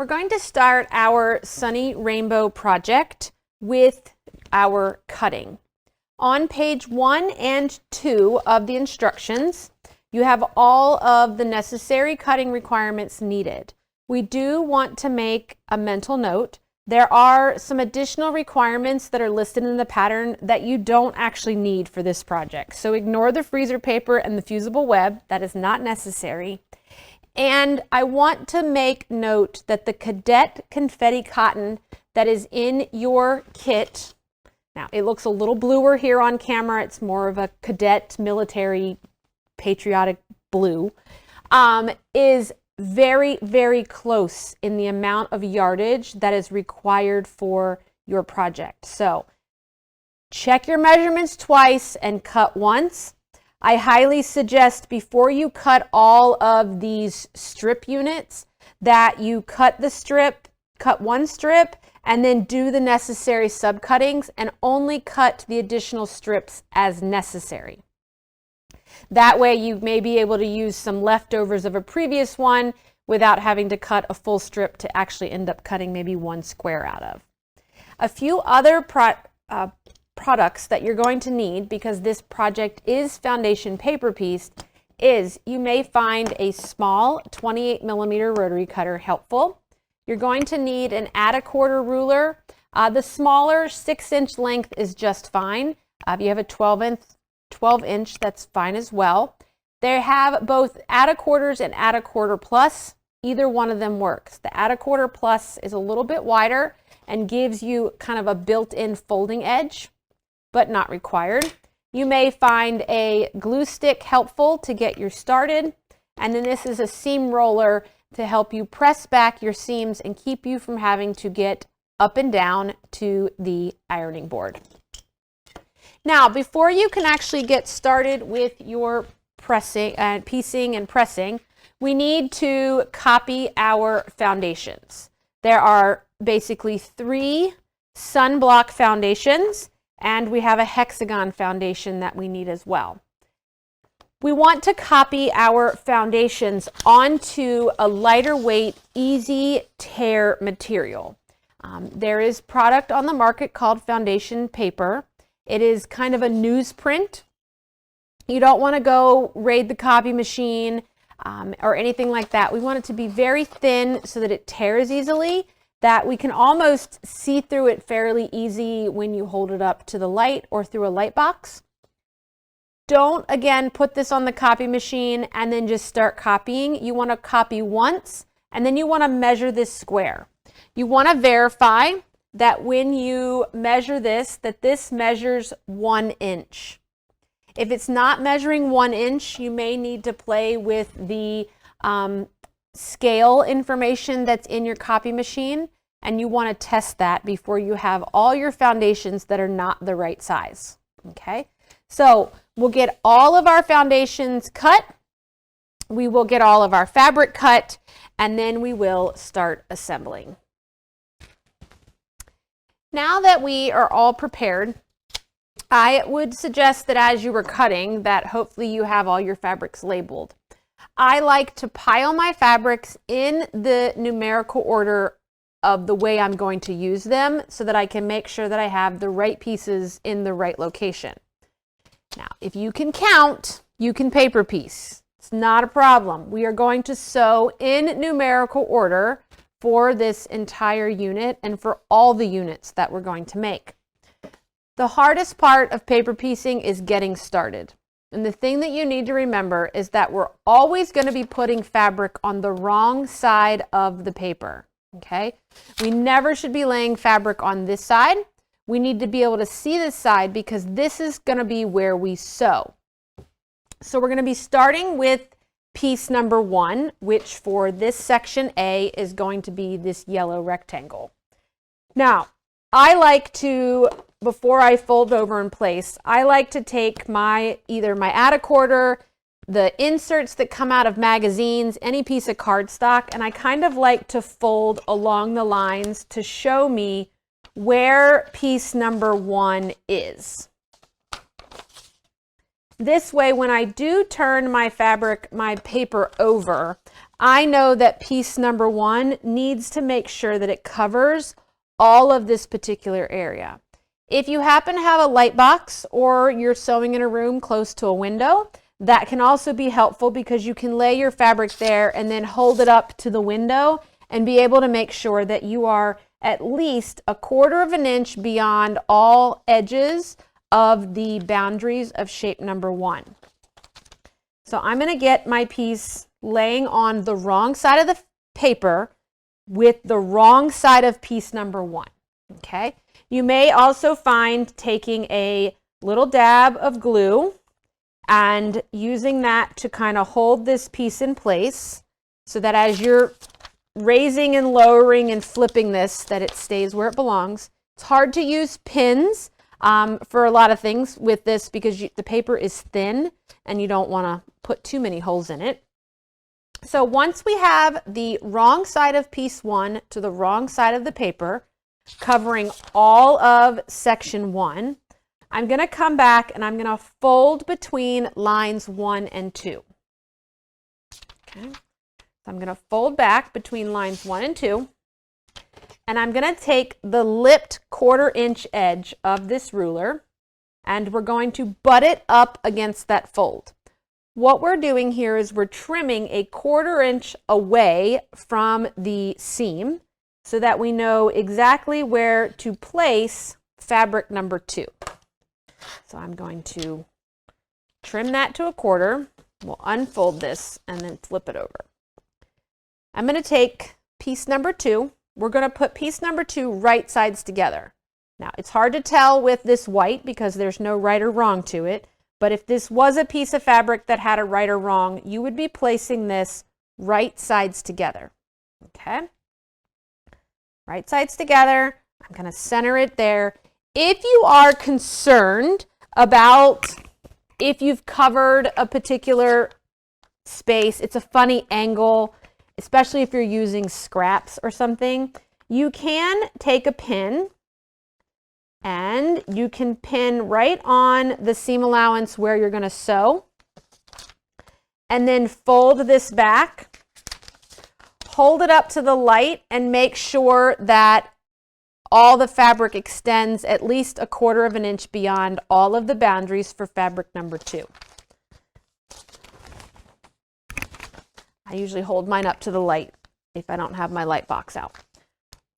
We're going to start our Sunny Rainbow project with our cutting. On page 1 and 2 of the instructions, you have all of the necessary cutting requirements needed. We do want to make a mental note. There are some additional requirements that are listed in the pattern that you don't actually need for this project. So ignore the freezer paper and the fusible web. That is not necessary. And I want to make note that the cadet confetti cotton that is in your kit, now it looks a little bluer here on camera, it's more of a cadet military patriotic blue, is very, very close in the amount of yardage that is required for your project. So check your measurements twice and cut once. I highly suggest before you cut all of these strip units that you cut one strip, and then do the necessary subcuttings and only cut the additional strips as necessary. That way you may be able to use some leftovers of a previous one without having to cut a full strip to actually end up cutting maybe one square out of. A few other products that you're going to need, because this project is foundation paper piece, is you may find a small 28mm rotary cutter helpful. You're going to need an add-a-quarter ruler. The smaller 6-inch length is just fine. If you have a 12-inch, that's fine as well. They have both add-a-quarters and add-a-quarter plus. Either one of them works. The add-a-quarter plus is a little bit wider and gives you kind of a built-in folding edge, but not required. You may find a glue stick helpful to get you started. And then this is a seam roller to help you press back your seams and keep you from having to get up and down to the ironing board. Now, before you can actually get started with your pressing, piecing and pressing, we need to copy our foundations. There are basically 3 sunblock foundations, and we have a hexagon foundation that we need as well. We want to copy our foundations onto a lighter weight, easy tear material. There is product on the market called foundation paper. It is kind of a newsprint. You don't want to go raid the copy machine or anything like that. We want it to be very thin so that it tears easily, that we can almost see through it fairly easy when you hold it up to the light or through a light box. Don't, again, put this on the copy machine and then just start copying. You want to copy once, and then you want to measure this square. You want to verify that when you measure this, that this measures 1 inch. If it's not measuring 1 inch, you may need to play with the scale information that's in your copy machine, and you want to test that before you have all your foundations that are not the right size. Okay, so we'll get all of our foundations cut, we will get all of our fabric cut, and then we will start assembling. Now that we are all prepared, I would suggest that as you were cutting, that hopefully you have all your fabrics labeled. I like to pile my fabrics in the numerical order of the way I'm going to use them so that I can make sure that I have the right pieces in the right location. Now, if you can count, you can paper piece. It's not a problem. We are going to sew in numerical order for this entire unit and for all the units that we're going to make. The hardest part of paper piecing is getting started. And the thing that you need to remember is that we're always going to be putting fabric on the wrong side of the paper. Okay? We never should be laying fabric on this side. We need to be able to see this side because this is going to be where we sew. So we're going to be starting with piece number 1, which for this section A is going to be this yellow rectangle. Now, I like to, before I fold over in place, I like to take either my add-a-quarter, the inserts that come out of magazines, any piece of cardstock, and I kind of like to fold along the lines to show me where piece number 1 is. This way, when I do turn my paper over, I know that piece number 1 needs to make sure that it covers all of this particular area. If you happen to have a light box or you're sewing in a room close to a window, that can also be helpful because you can lay your fabric there and then hold it up to the window and be able to make sure that you are at least 1/4 of an inch beyond all edges of the boundaries of shape number 1. So I'm going to get my piece laying on the wrong side of the paper with the wrong side of piece number 1. Okay. You may also find taking a little dab of glue and using that to kind of hold this piece in place so that as you're raising and lowering and flipping this, that it stays where it belongs. It's hard to use pins for a lot of things with this because the paper is thin and you don't want to put too many holes in it. So once we have the wrong side of piece 1 to the wrong side of the paper, covering all of section 1, I'm going to come back and I'm going to fold between lines 1 and 2. Okay. So I'm going to fold back between lines 1 and 2, and I'm going to take the lipped 1/4 inch edge of this ruler and we're going to butt it up against that fold. What we're doing here is we're trimming 1/4 inch away from the seam so that we know exactly where to place fabric number 2. So I'm going to trim that to 1/4. We'll unfold this and then flip it over. I'm going to take piece number 2. We're going to put piece number 2 right sides together. Now, it's hard to tell with this white because there's no right or wrong to it, but if this was a piece of fabric that had a right or wrong, you would be placing this right sides together. Okay? Right sides together. I'm going to center it there. If you are concerned about if you've covered a particular space, it's a funny angle, especially if you're using scraps or something, you can take a pin and you can pin right on the seam allowance where you're going to sew and then fold this back, hold it up to the light and make sure that all the fabric extends at least 1/4 of an inch beyond all of the boundaries for fabric number 2. I usually hold mine up to the light if I don't have my light box out.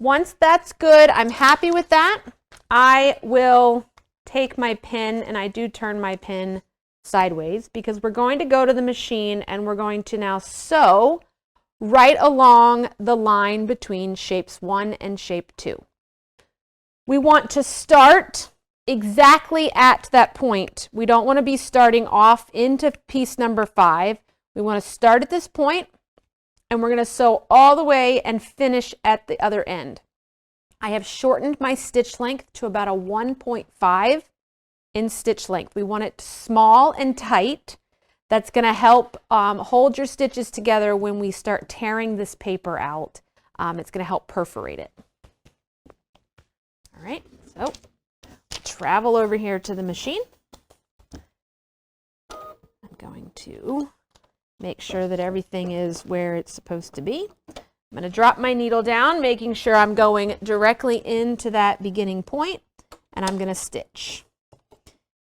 Once that's good, I'm happy with that. I will take my pin, and I do turn my pin sideways because we're going to go to the machine and we're going to now sew right along the line between shapes 1 and shape 2. We want to start exactly at that point. We don't want to be starting off into piece number 5. We want to start at this point, and we're going to sew all the way and finish at the other end. I have shortened my stitch length to about a 1.5 in stitch length. We want it small and tight. That's going to help hold your stitches together when we start tearing this paper out. It's going to help perforate it. All right, so travel over here to the machine. I'm going to make sure that everything is where it's supposed to be. I'm going to drop my needle down, making sure I'm going directly into that beginning point, and I'm going to stitch.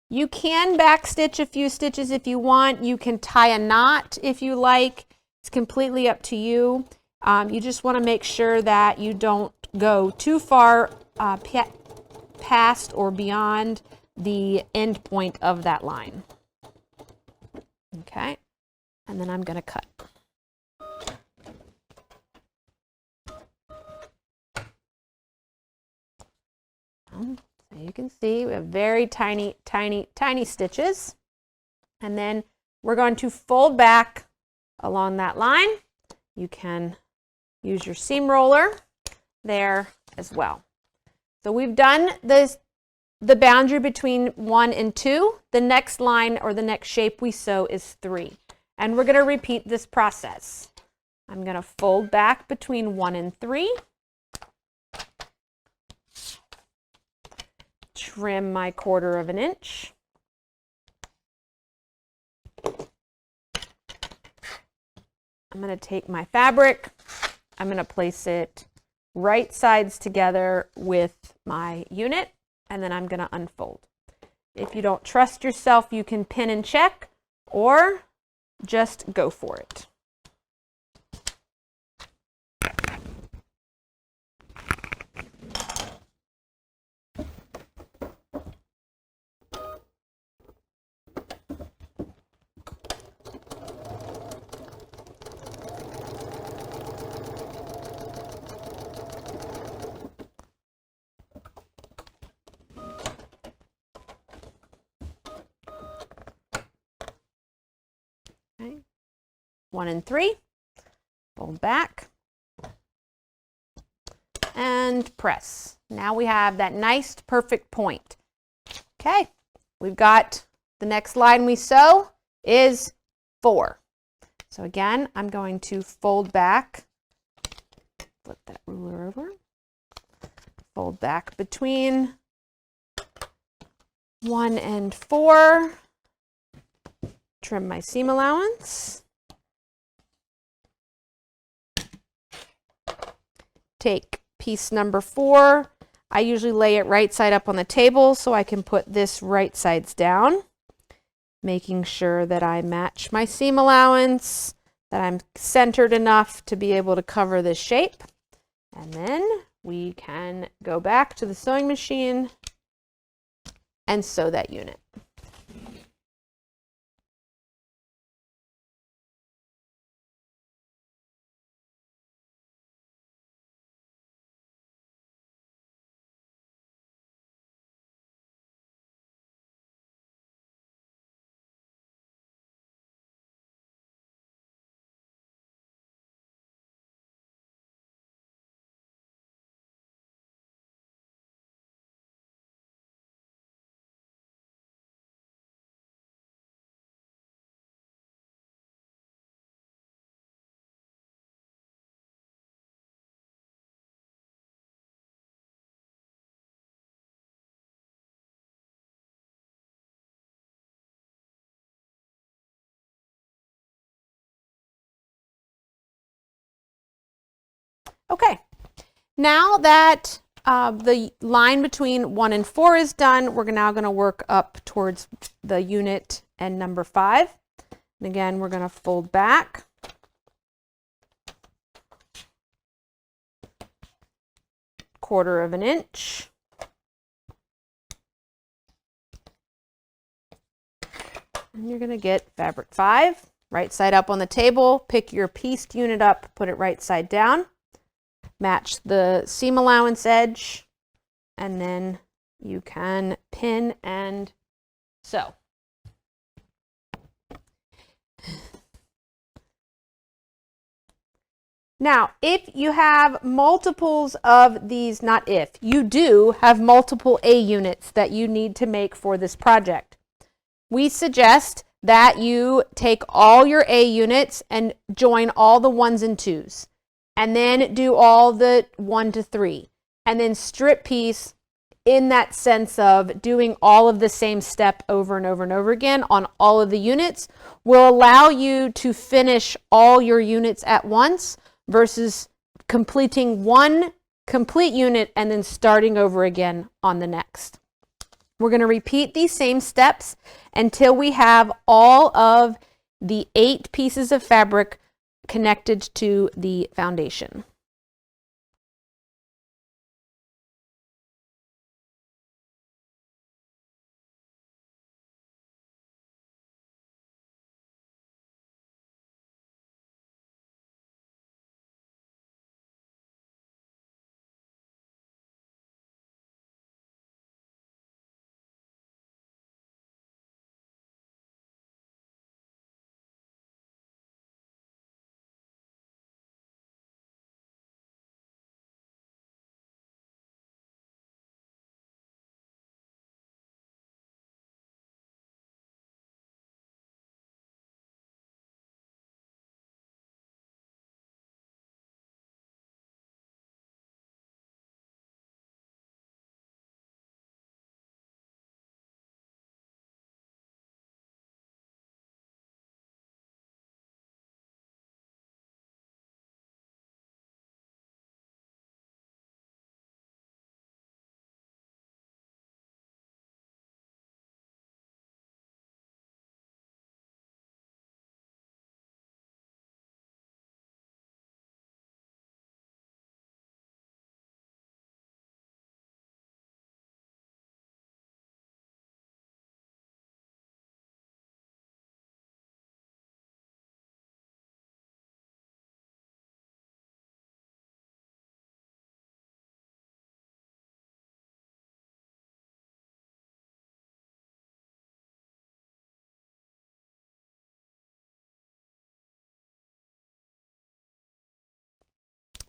You can back stitch a few stitches if you want. You can tie a knot if you like. It's completely up to you. You just want to make sure that you don't go too far past or beyond the end point of that line. Okay, and then I'm going to cut. So you can see we have very tiny, tiny, tiny stitches. And then we're going to fold back along that line. You can use your seam roller there as well. So we've done the boundary between 1 and 2. The next line or the next shape we sew is 3. And we're going to repeat this process. I'm going to fold back between 1 and 3. Trim my 1/4 of an inch. I'm going to take my fabric, I'm going to place it right sides together with my unit, and then I'm going to unfold. If you don't trust yourself, you can pin and check or just go for it. Okay. 1 and 3, fold back and press. Now we have that nice perfect point. Okay, we've got the next line we sew is 4. So again, I'm going to fold back, flip that ruler over, fold back between 1 and 4, trim my seam allowance, take piece number 4. I usually lay it right side up on the table so I can put this right sides down, making sure that I match my seam allowance, that I'm centered enough to be able to cover this shape. And then we can go back to the sewing machine and sew that unit. Okay, now that the line between 1 and 4 is done, we're now going to work up towards the unit and number 5. And again, we're going to fold back, quarter of an inch, and you're going to get fabric 5, right side up on the table. Pick your pieced unit up, put it right side down. Match the seam allowance edge, and then you can pin and sew. Now, if you have multiples of these, not if, you do have multiple A units that you need to make for this project, we suggest that you take all your A units and join all the 1s and 2s. And then do all the 1 to 3, and then strip piece in that sense of doing all of the same step over and over and over again on all of the units will allow you to finish all your units at once versus completing one complete unit and then starting over again on the next. We're going to repeat these same steps until we have all of the 8 pieces of fabric connected to the foundation.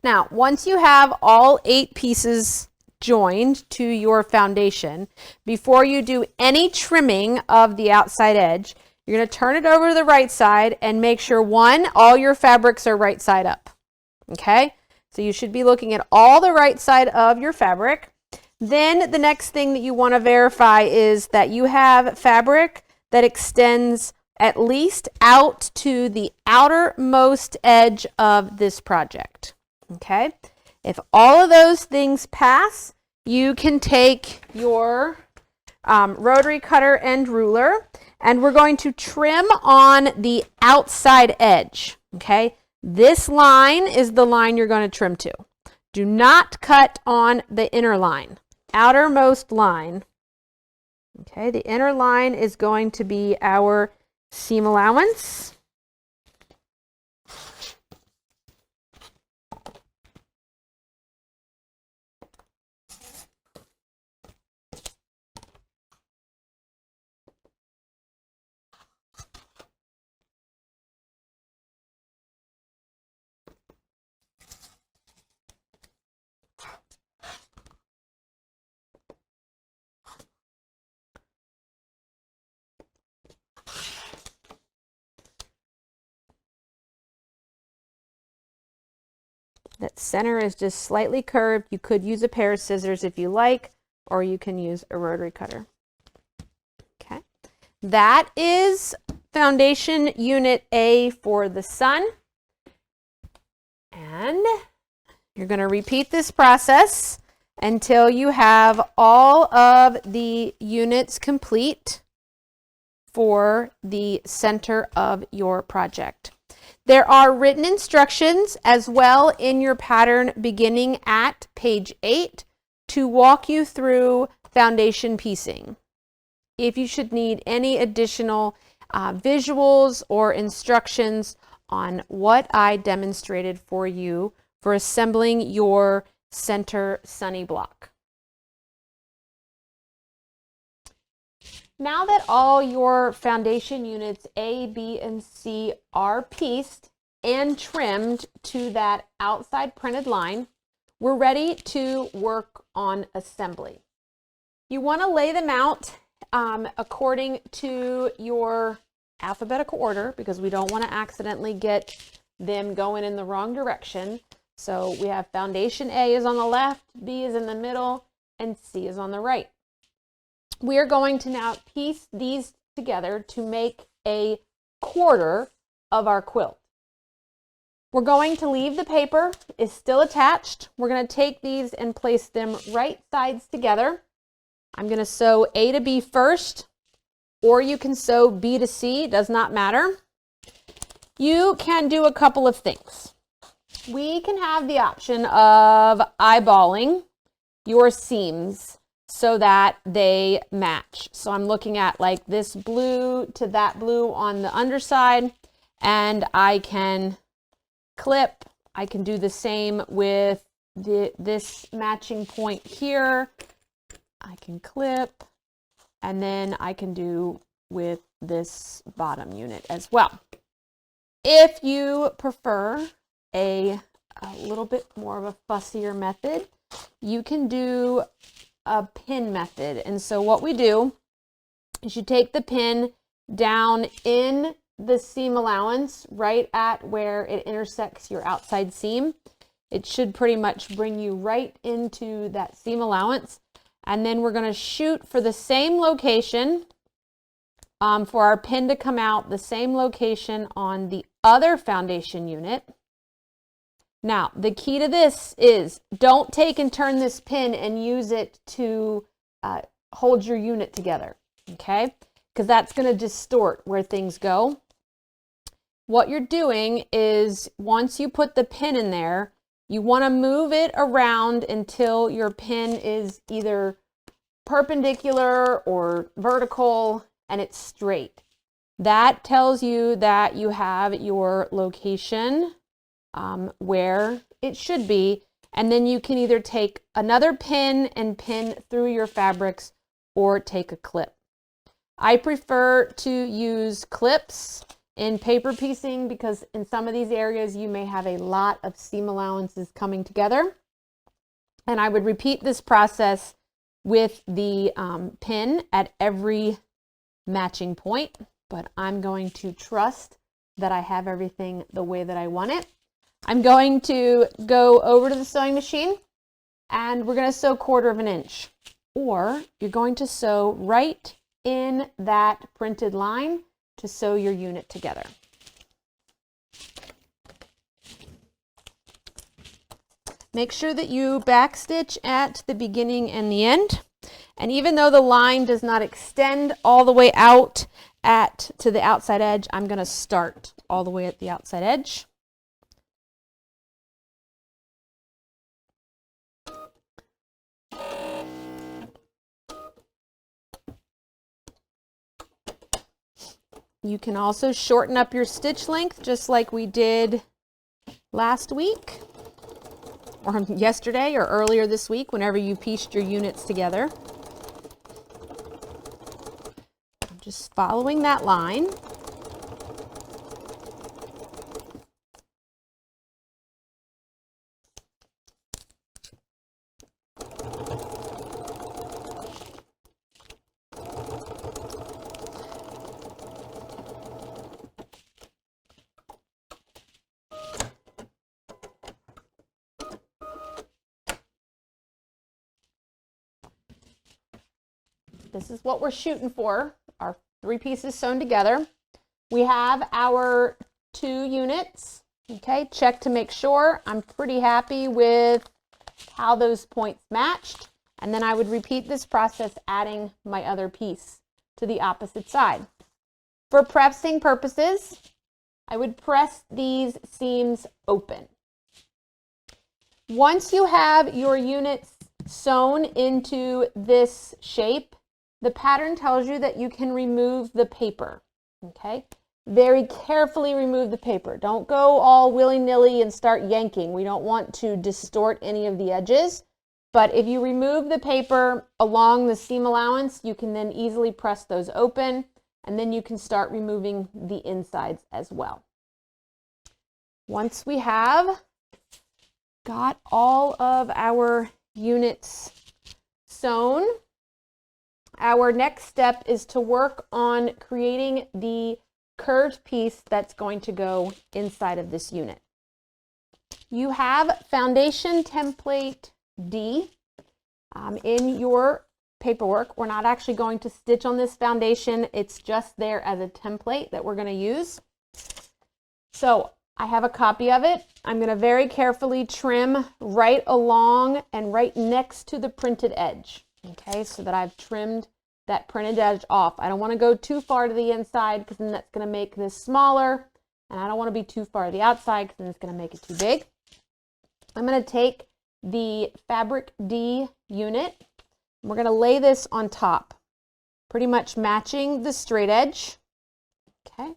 Now, once you have all 8 pieces joined to your foundation, before you do any trimming of the outside edge, you're going to turn it over to the right side and make sure, one, all your fabrics are right side up. Okay? So you should be looking at all the right side of your fabric. Then the next thing that you want to verify is that you have fabric that extends at least out to the outermost edge of this project. Okay? If all of those things pass, you can take your rotary cutter and ruler, and we're going to trim on the outside edge. Okay? This line is the line you're going to trim to. Do not cut on the inner line, outermost line. Okay, the inner line is going to be our seam allowance. That center is just slightly curved. You could use a pair of scissors if you like, or you can use a rotary cutter. Okay, that is foundation unit A for the sun. And you're going to repeat this process until you have all of the units complete for the center of your project. There are written instructions as well in your pattern beginning at page 8 to walk you through foundation piecing. If you should need any additional visuals or instructions on what I demonstrated for you for assembling your center sunny block. Now that all your foundation units A, B, and C are pieced and trimmed to that outside printed line, we're ready to work on assembly. You want to lay them out according to your alphabetical order because we don't want to accidentally get them going in the wrong direction. So we have foundation A is on the left, B is in the middle, and C is on the right. We are going to now piece these together to make a quarter of our quilt. We're going to leave the paper is still attached. We're going to take these and place them right sides together. I'm going to sew A to B first, or you can sew B to C, it does not matter. You can do a couple of things. We can have the option of eyeballing your seams so that they match. So I'm looking at like this blue to that blue on the underside, and I can clip. I can do the same with this matching point here. I can clip, and then I can do with this bottom unit as well. If you prefer a little bit more of a fussier method, you can do a pin method. And so what we do is you take the pin down in the seam allowance right at where it intersects your outside seam. It should pretty much bring you right into that seam allowance. And then we're going to shoot for the same location for our pin to come out, the same location on the other foundation unit. Now, the key to this is don't take and turn this pin and use it to hold your unit together, okay? Because that's going to distort where things go. What you're doing is once you put the pin in there, you want to move it around until your pin is either perpendicular or vertical and it's straight. That tells you that you have your location where it should be, and then you can either take another pin and pin through your fabrics or take a clip. I prefer to use clips in paper piecing, because in some of these areas you may have a lot of seam allowances coming together. And I would repeat this process with the pin at every matching point, but I'm going to trust that I have everything the way that I want it. I'm going to go over to the sewing machine and we're going to sew 1/4 of an inch, or you're going to sew right in that printed line to sew your unit together. Make sure that you backstitch at the beginning and the end. And even though the line does not extend all the way out to the outside edge, I'm going to start all the way at the outside edge. You can also shorten up your stitch length just like we did last week or yesterday or earlier this week whenever you pieced your units together. I'm just following that line. This is what we're shooting for, our 3 pieces sewn together. We have our 2 units, okay, check to make sure. I'm pretty happy with how those points matched. And then I would repeat this process, adding my other piece to the opposite side. For pressing purposes, I would press these seams open. Once you have your units sewn into this shape, the pattern tells you that you can remove the paper, okay? Very carefully remove the paper. Don't go all willy-nilly and start yanking. We don't want to distort any of the edges. But if you remove the paper along the seam allowance, you can then easily press those open, and then you can start removing the insides as well. Once we have got all of our units sewn, our next step is to work on creating the curved piece that's going to go inside of this unit. You have foundation template D in your paperwork. We're not actually going to stitch on this foundation. It's just there as a template that we're going to use. So I have a copy of it. I'm going to very carefully trim right along and right next to the printed edge. Okay, so that I've trimmed that printed edge off. I don't want to go too far to the inside because then that's going to make this smaller, and I don't want to be too far to the outside because then it's going to make it too big. I'm going to take the fabric D unit, and we're going to lay this on top, pretty much matching the straight edge. Okay,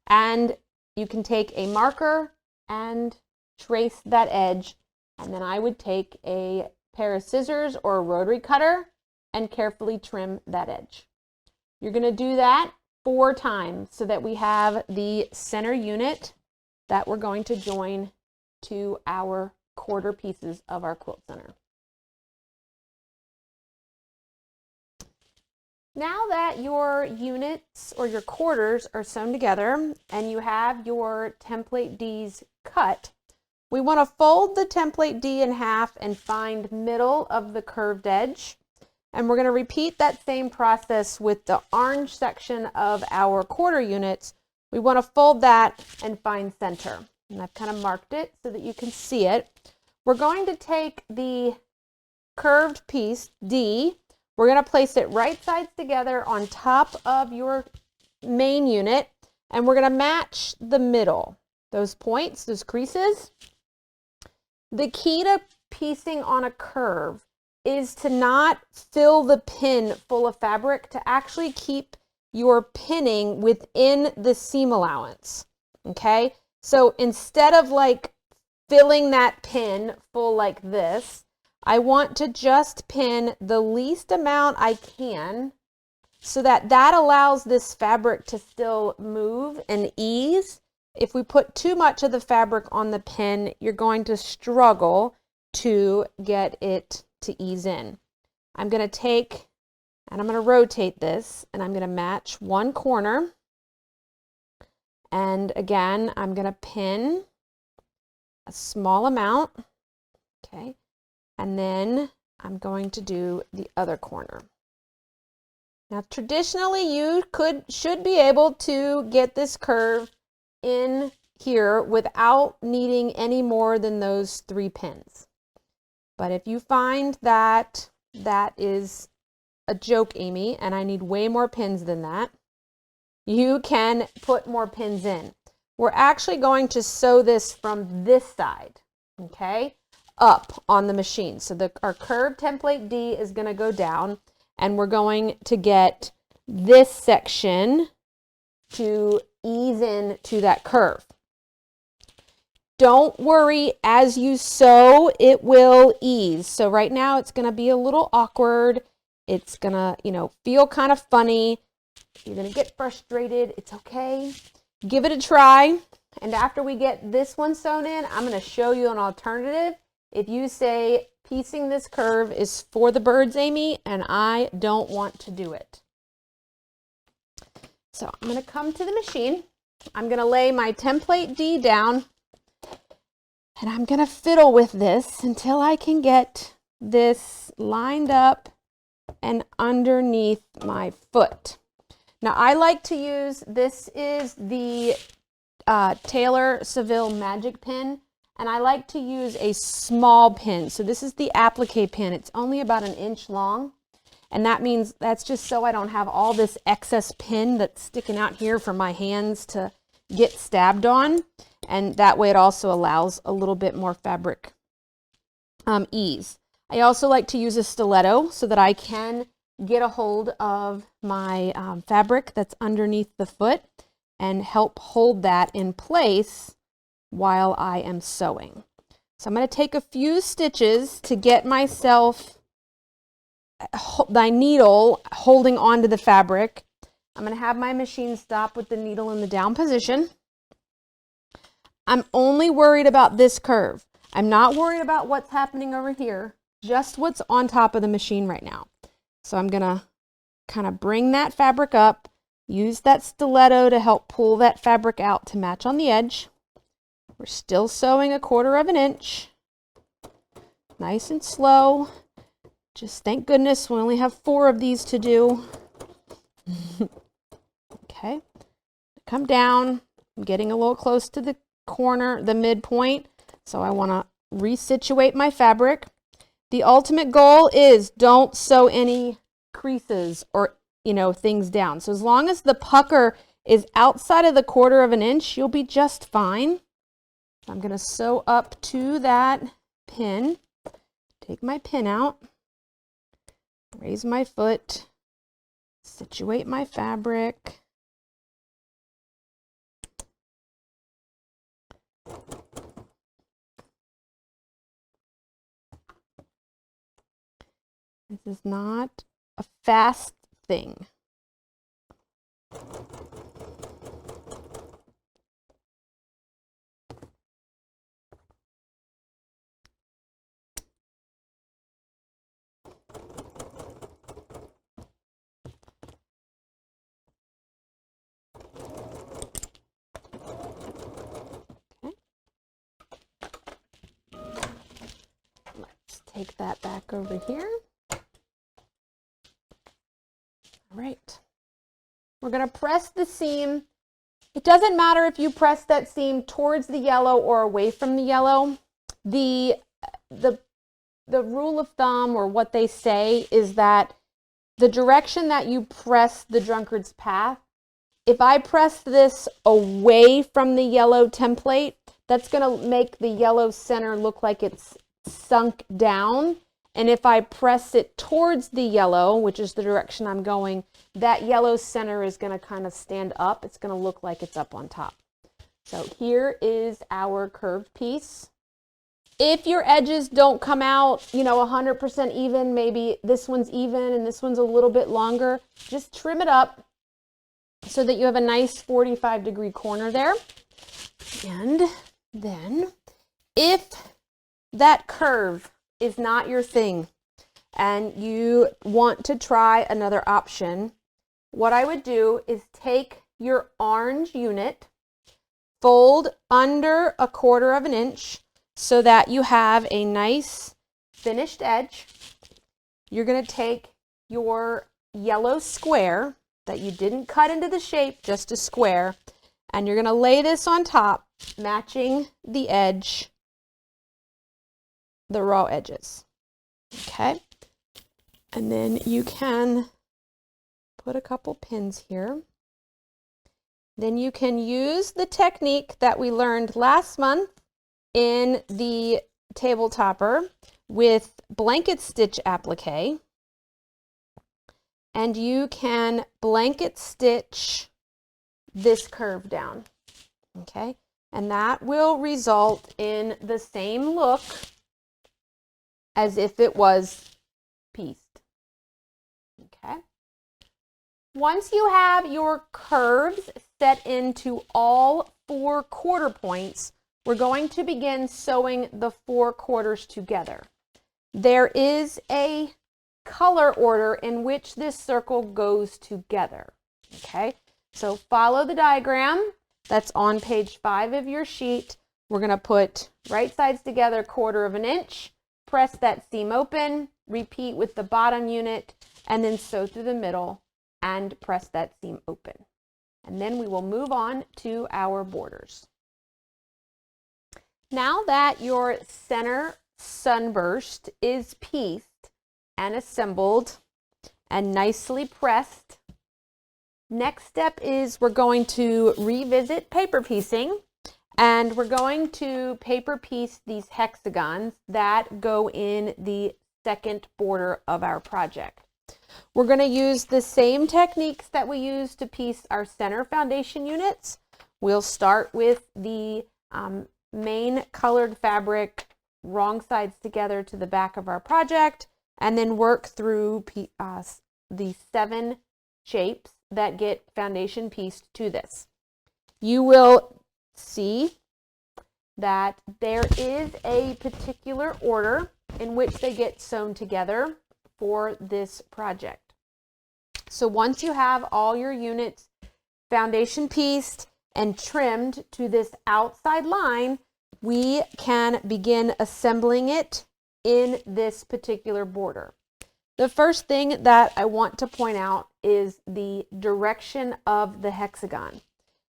and you can take a marker and trace that edge, and then I would take a pair of scissors or a rotary cutter and carefully trim that edge. You're going to do that 4 times so that we have the center unit that we're going to join to our 1/4 pieces of our quilt center. Now that your units or your quarters are sewn together and you have your template D's cut, we want to fold the template D in half and find middle of the curved edge. And we're going to repeat that same process with the orange section of our 1/4 units. We want to fold that and find center. And I've kind of marked it so that you can see it. We're going to take the curved piece D. We're going to place it right sides together on top of your main unit. And we're going to match the middle, those points, those creases. The key to piecing on a curve is to not fill the pin full of fabric, to actually keep your pinning within the seam allowance, okay? So instead of like filling that pin full like this, I want to just pin the least amount I can so that allows this fabric to still move and ease. If we put too much of the fabric on the pin, you're going to struggle to get it to ease in. I'm going to take and I'm going to rotate this, and I'm going to match one corner. And again, I'm going to pin a small amount, okay? And then I'm going to do the other corner. Now, traditionally, you should be able to get this curve in here without needing any more than those 3 pins. But if you find that that is a joke, Amy, and I need way more pins than that, you can put more pins in. We're actually going to sew this from this side, okay, up on the machine. So our curve template D is going to go down, and we're going to get this section to ease in to that curve. Don't worry, as you sew, it will ease. So right now it's going to be a little awkward. It's going to, feel kind of funny. You're going to get frustrated. It's okay. Give it a try. And after we get this one sewn in, I'm going to show you an alternative. If you say piecing this curve is for the birds, Amy, and I don't want to do it. So I'm going to come to the machine. I'm going to lay my template D down, and I'm going to fiddle with this until I can get this lined up and underneath my foot. Now I like to use, this is the Taylor Seville Magic Pin, and I like to use a small pin. So this is the applique pin. It's only about 1 inch long, and that means that's just so I don't have all this excess pin that's sticking out here for my hands to get stabbed on, and that way it also allows a little bit more fabric ease. I also like to use a stiletto so that I can get a hold of my fabric that's underneath the foot and help hold that in place while I am sewing. So I'm going to take a few stitches to get myself my needle holding onto the fabric. I'm going to have my machine stop with the needle in the down position. I'm only worried about this curve. I'm not worried about what's happening over here, just what's on top of the machine right now. So I'm going to kind of bring that fabric up, use that stiletto to help pull that fabric out to match on the edge. We're still sewing 1/4 inch. Nice and slow. Just thank goodness we only have 4 of these to do. Okay, come down. I'm getting a little close to the corner, the midpoint, so I want to resituate my fabric. The ultimate goal is don't sew any creases or things down. So as long as the pucker is outside of the 1/4 inch, you'll be just fine. I'm going to sew up to that pin. Take my pin out, raise my foot, situate my fabric. This is not a fast thing. Let's take that back over here. All right, we're going to press the seam. It doesn't matter if you press that seam towards the yellow or away from the yellow. The rule of thumb, or what they say, is that the direction that you press the drunkard's path, if I press this away from the yellow template, that's going to make the yellow center look like it's sunk down. And if I press it towards the yellow, which is the direction I'm going, that yellow center is going to kind of stand up. It's going to look like it's up on top. So here is our curved piece. If your edges don't come out, 100% even, maybe this one's even and this one's a little bit longer, just trim it up so that you have a nice 45-degree corner there. And then if that curve is not your thing and you want to try another option, what I would do is take your orange unit, fold under 1/4 of an inch so that you have a nice finished edge. You're going to take your yellow square that you didn't cut into the shape, just a square, and you're going to lay this on top, matching the edge, the raw edges. Okay? And then you can put a couple pins here. Then you can use the technique that we learned last month in the table topper with blanket stitch applique, and you can blanket stitch this curve down, okay? And that will result in the same look as if it was pieced, okay? Once you have your curves set into all 4 quarter points, we're going to begin sewing the 4 quarters together. There is a color order in which this circle goes together, okay? So follow the diagram that's on page 5 of your sheet. We're going to put right sides together 1/4 of an inch, press that seam open, repeat with the bottom unit, and then sew through the middle and press that seam open. And then we will move on to our borders. Now that your center sunburst is pieced and assembled and nicely pressed, next step is we're going to revisit paper piecing, and we're going to paper piece these hexagons that go in the second border of our project. We're going to use the same techniques that we use to piece our center foundation units. We'll start with the main colored fabric, wrong sides together to the back of our project, and then work through the 7 shapes that get foundation pieced to this. You will see that there is a particular order in which they get sewn together for this project. So once you have all your units foundation pieced and trimmed to this outside line, we can begin assembling it in this particular border. The first thing that I want to point out is the direction of the hexagon.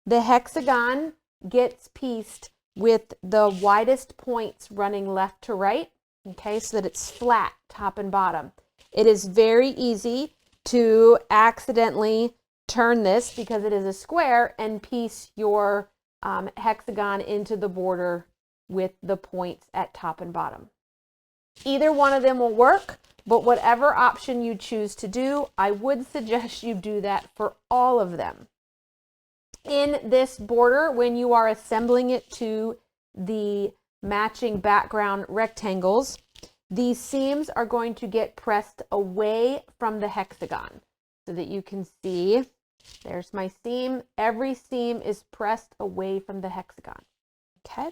The hexagon gets pieced with the widest points running left to right, okay, so that it's flat top and bottom. It is very easy to accidentally turn this, because it is a square, and piece your hexagon into the border with the points at top and bottom. Either one of them will work, but whatever option you choose to do, I would suggest you do that for all of them. In this border, when you are assembling it to the matching background rectangles, these seams are going to get pressed away from the hexagon so that you can see, there's my seam. Every seam is pressed away from the hexagon, okay?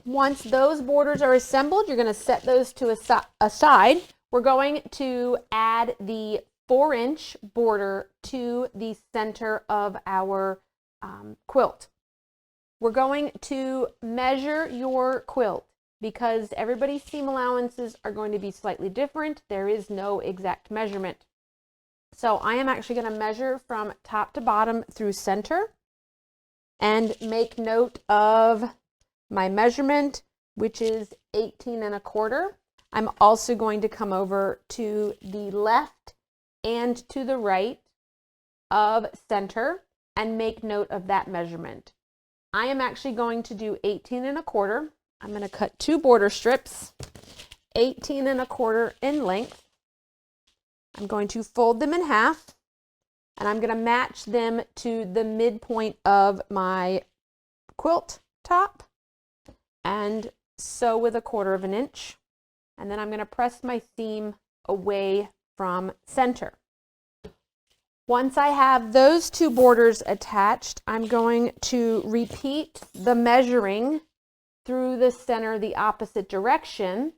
Once those borders are assembled, you're going to set those to aside. We're going to add the 4-inch border to the center of our quilt. We're going to measure your quilt because everybody's seam allowances are going to be slightly different. There is no exact measurement. So I am actually going to measure from top to bottom through center and make note of my measurement, which is 18 1/4. I'm also going to come over to the left and to the right of center and make note of that measurement. I am actually going to do 18 1/4. I'm going to cut 2 border strips, 18 1/4 in length. I'm going to fold them in half, and I'm going to match them to the midpoint of my quilt top. and sew with 1/4 inch. And then I'm going to press my seam away from center. Once I have those 2 borders attached, I'm going to repeat the measuring through the center the opposite direction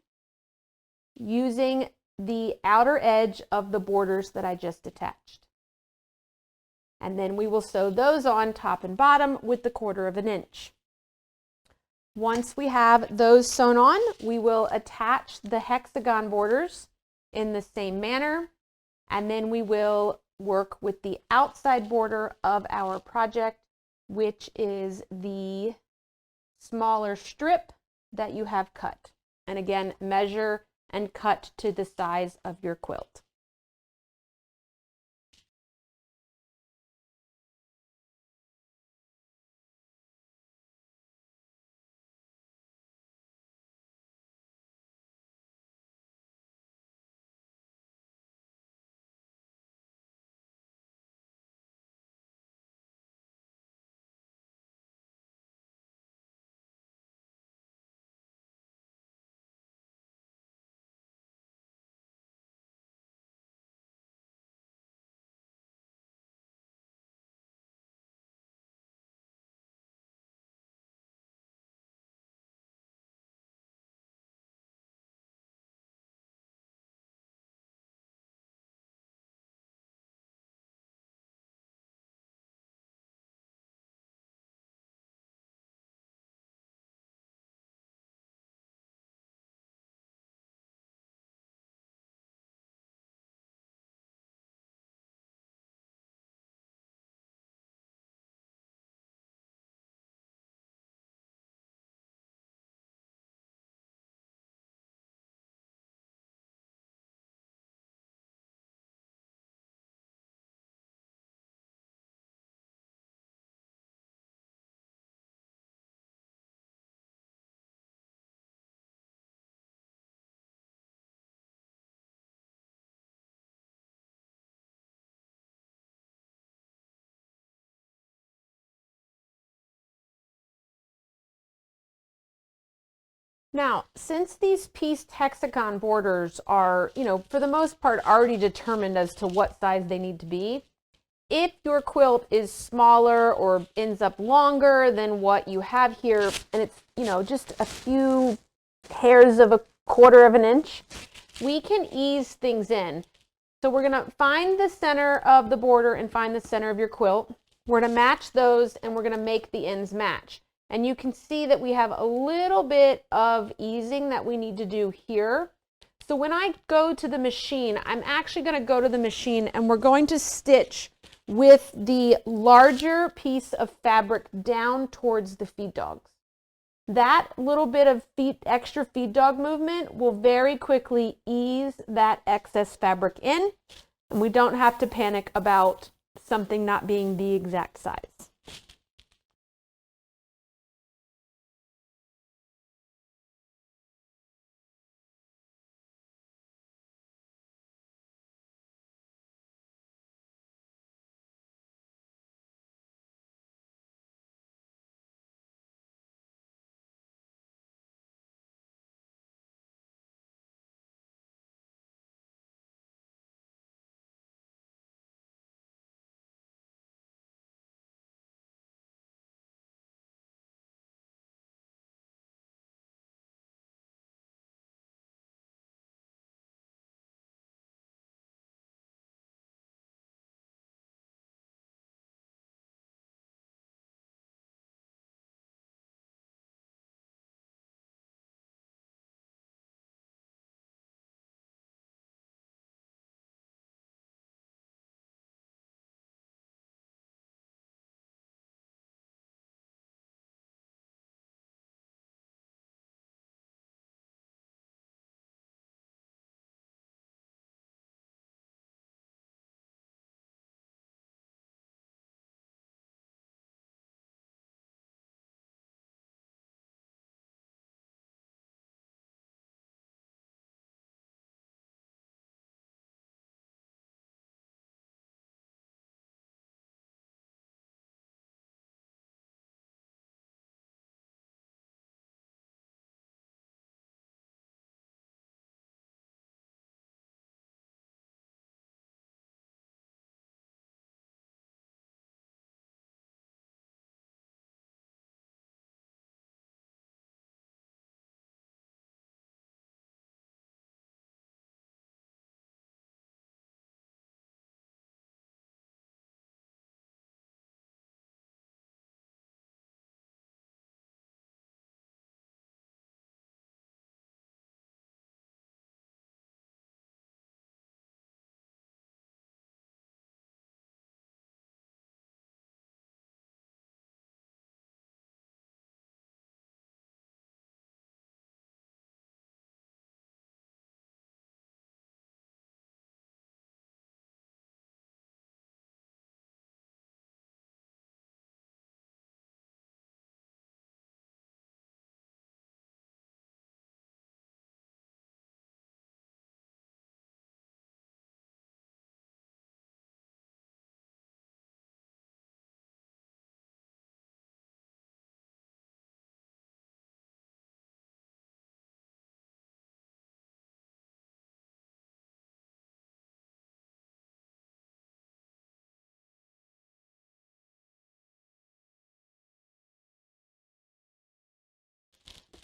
using the outer edge of the borders that I just attached. And then we will sew those on top and bottom with the 1/4 inch. Once we have those sewn on, we will attach the hexagon borders in the same manner, and then we will work with the outside border of our project, which is the smaller strip that you have cut. And again, measure and cut to the size of your quilt. Now, since these pieced hexagon borders are, for the most part already determined as to what size they need to be, if your quilt is smaller or ends up longer than what you have here, and it's, just a few hairs of 1/4 inch, we can ease things in. So we're going to find the center of the border and find the center of your quilt. We're going to match those, and we're going to make the ends match. And you can see that we have a little bit of easing that we need to do here. So when I go to the machine, I'm actually going to go to the machine and we're going to stitch with the larger piece of fabric down towards the feed dogs. That little bit of extra feed dog movement will very quickly ease that excess fabric in, and we don't have to panic about something not being the exact size.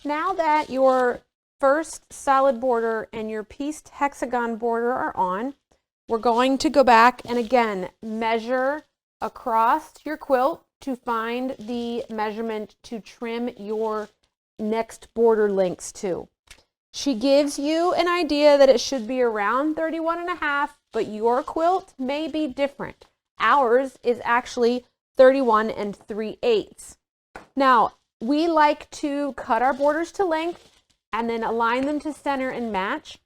Now that your first solid border and your pieced hexagon border are on, we're going to go back and again measure across your quilt to find the measurement to trim your next border lengths to. She gives you an idea that it should be around 31.5, but your quilt may be different. Ours is actually 31 3/8. Now, we like to cut our borders to length and then align them to center and match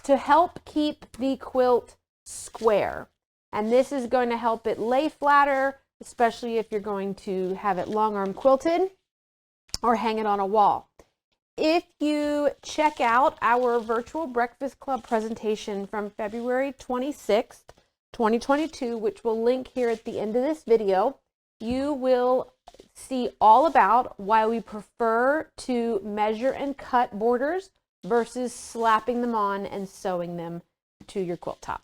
to help keep the quilt square. And this is going to help it lay flatter, especially if you're going to have it long arm quilted or hang it on a wall. If you check out our virtual Breakfast Club presentation from February 26th, 2022, which we'll link here at the end of this video, you will see all about why we prefer to measure and cut borders versus slapping them on and sewing them to your quilt top.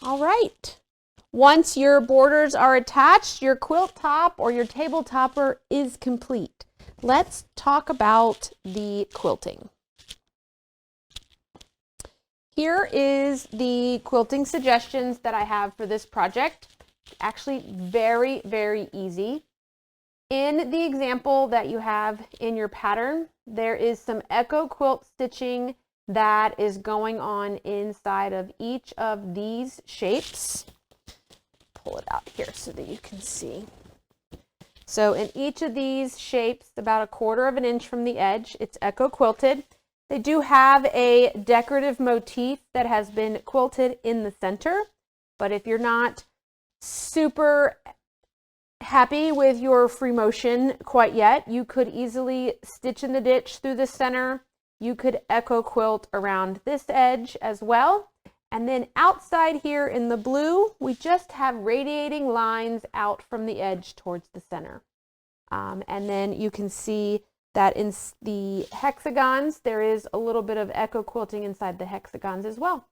All right. Once your borders are attached, your quilt top or your table topper is complete. Let's talk about the quilting. Here is the quilting suggestions that I have for this project. Actually, very, very easy. In the example that you have in your pattern, there is some echo quilt stitching that is going on inside of each of these shapes. Pull it out here so that you can see. So in each of these shapes, about 1/4 inch from the edge, it's echo quilted. They do have a decorative motif that has been quilted in the center, but if you're not super happy with your free motion quite yet, you could easily stitch in the ditch through the center. You could echo quilt around this edge as well. And then outside here in the blue, we just have radiating lines out from the edge towards the center. And then you can see that in the hexagons, there is a little bit of echo quilting inside the hexagons as well.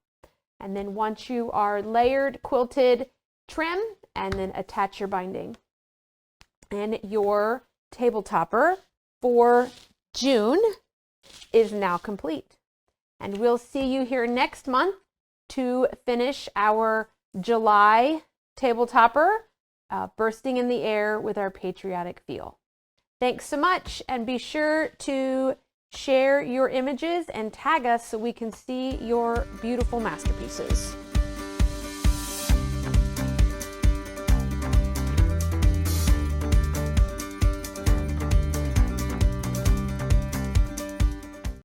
And then once you are layered, quilted, trim, and then attach your binding. And your table topper for June is now complete. And we'll see you here next month to finish our July table topper, bursting in the air with our patriotic feel. Thanks so much, and be sure to share your images and tag us so we can see your beautiful masterpieces.